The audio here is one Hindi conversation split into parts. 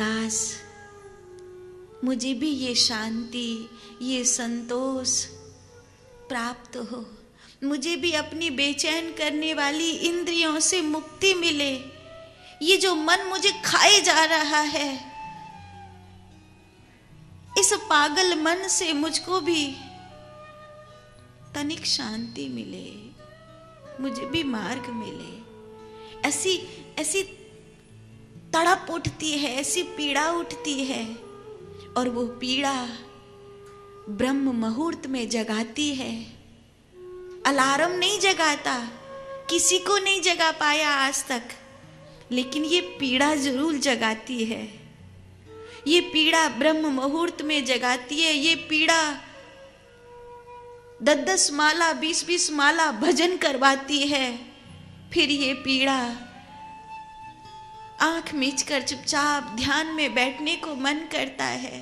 काश मुझे भी ये शांति, ये संतोष प्राप्त हो, मुझे भी अपनी बेचैन करने वाली इंद्रियों से मुक्ति मिले। ये जो मन मुझे खाए जा रहा है, इस पागल मन से मुझको भी तनिक शांति मिले, मुझे भी मार्ग मिले। ऐसी ऐसी तड़प उठती है, ऐसी पीड़ा उठती है, और वो पीड़ा ब्रह्म मुहूर्त में जगाती है। अलार्म नहीं जगाता, किसी को नहीं जगा पाया आज तक, लेकिन ये पीड़ा जरूर जगाती है। ये पीड़ा ब्रह्म मुहूर्त में जगाती है। ये पीड़ा 10-10 माला 20-20 माला भजन करवाती है। फिर ये पीड़ा आंख मीचकर चुपचाप ध्यान में बैठने को मन करता है,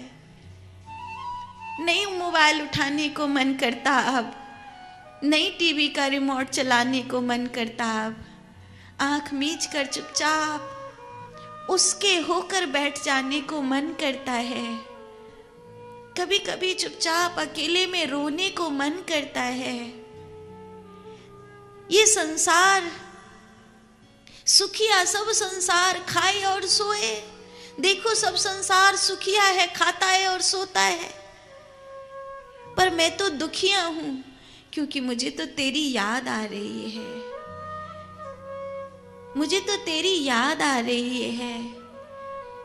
नहीं मोबाइल उठाने को मन करता, अब नहीं टीवी का रिमोट चलाने को मन करता। अब आंख मीचकर चुपचाप उसके होकर बैठ जाने को मन करता है। कभी कभी चुपचाप अकेले में रोने को मन करता है। ये संसार सुखिया, सब संसार खाए और सोए। देखो सब संसार सुखिया है, खाता है और सोता है, पर मैं तो दुखिया हूं, क्योंकि मुझे तो तेरी याद आ रही है। मुझे तो तेरी याद आ रही है।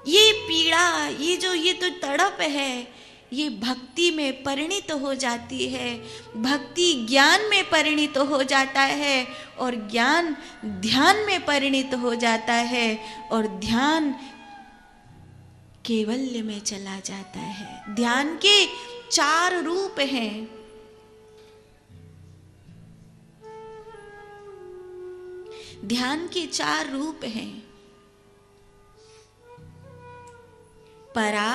ये पीड़ा, ये तो तड़प है, ये भक्ति में परिणित हो जाती है। भक्ति ज्ञान में परिणित हो जाता है, और ज्ञान ध्यान में परिणित हो जाता है, और ध्यान कैवल्य में चला जाता है। ध्यान के 4 रूप हैं। ध्यान के 4 रूप हैं। परा,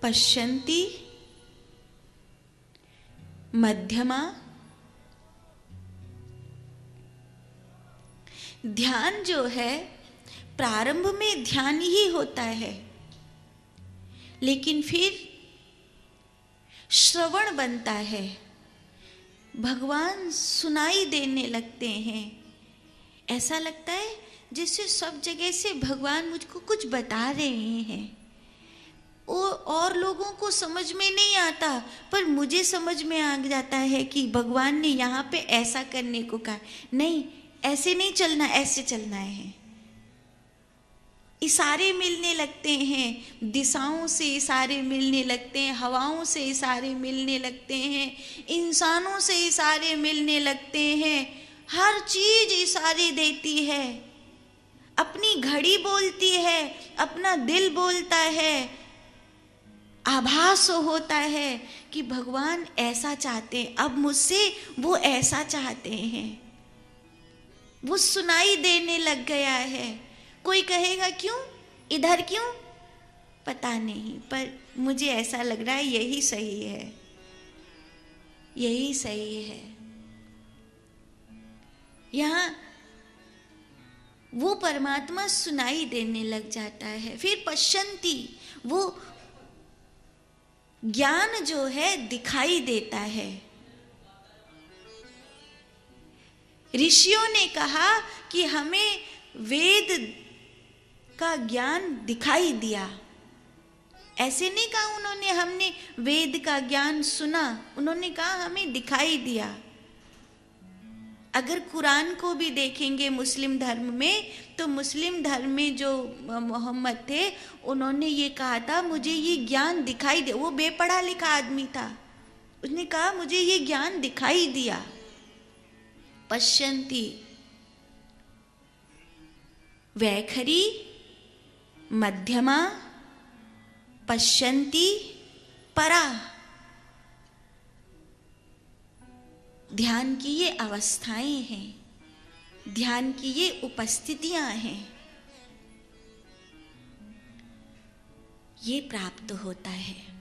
पश्यन्ति, मध्यमा। ध्यान जो है, प्रारंभ में ध्यान ही होता है, लेकिन फिर श्रवण बनता है। भगवान सुनाई देने लगते हैं। ऐसा लगता है जैसे सब जगह से भगवान मुझको कुछ बता रहे हैं। और लोगों को समझ में नहीं आता, पर मुझे समझ में आ जाता है कि भगवान ने यहाँ पे ऐसा करने को कहा। नहीं, ऐसे नहीं चलना, ऐसे चलना है। इशारे मिलने लगते हैं, दिशाओं से इशारे मिलने लगते हैं, हवाओं से इशारे मिलने लगते हैं, इंसानों से इशारे मिलने लगते हैं। हर चीज इशारे देती है। अपनी घड़ी बोलती है, अपना दिल बोलता है। आभास होता है कि भगवान ऐसा चाहते हैं, अब मुझसे वो ऐसा चाहते हैं। वो सुनाई देने लग गया है। कोई कहेगा क्यों, इधर क्यों, पता नहीं, पर मुझे ऐसा लग रहा है यही सही है, यही सही है। यहाँ वो परमात्मा सुनाई देने लग जाता है। फिर पश्यन्ति, वो ज्ञान जो है दिखाई देता है। ऋषियों ने कहा कि हमें वेद का ज्ञान दिखाई दिया। ऐसे नहीं कहा उन्होंने हमने वेद का ज्ञान सुना, उन्होंने कहा हमें दिखाई दिया। अगर कुरान को भी देखेंगे मुस्लिम धर्म में, तो मुस्लिम धर्म में जो मोहम्मद थे, उन्होंने ये कहा था मुझे ये ज्ञान दिखाई दे। वो बेपढ़ा लिखा आदमी था, उसने कहा मुझे ये ज्ञान दिखाई दिया। पश्यन्ति, वैखरी, मध्यमा, पश्यन्ति, परा। ध्यान की ये अवस्थाएं हैं, ध्यान की ये उपस्थितियां हैं। ये प्राप्त होता है।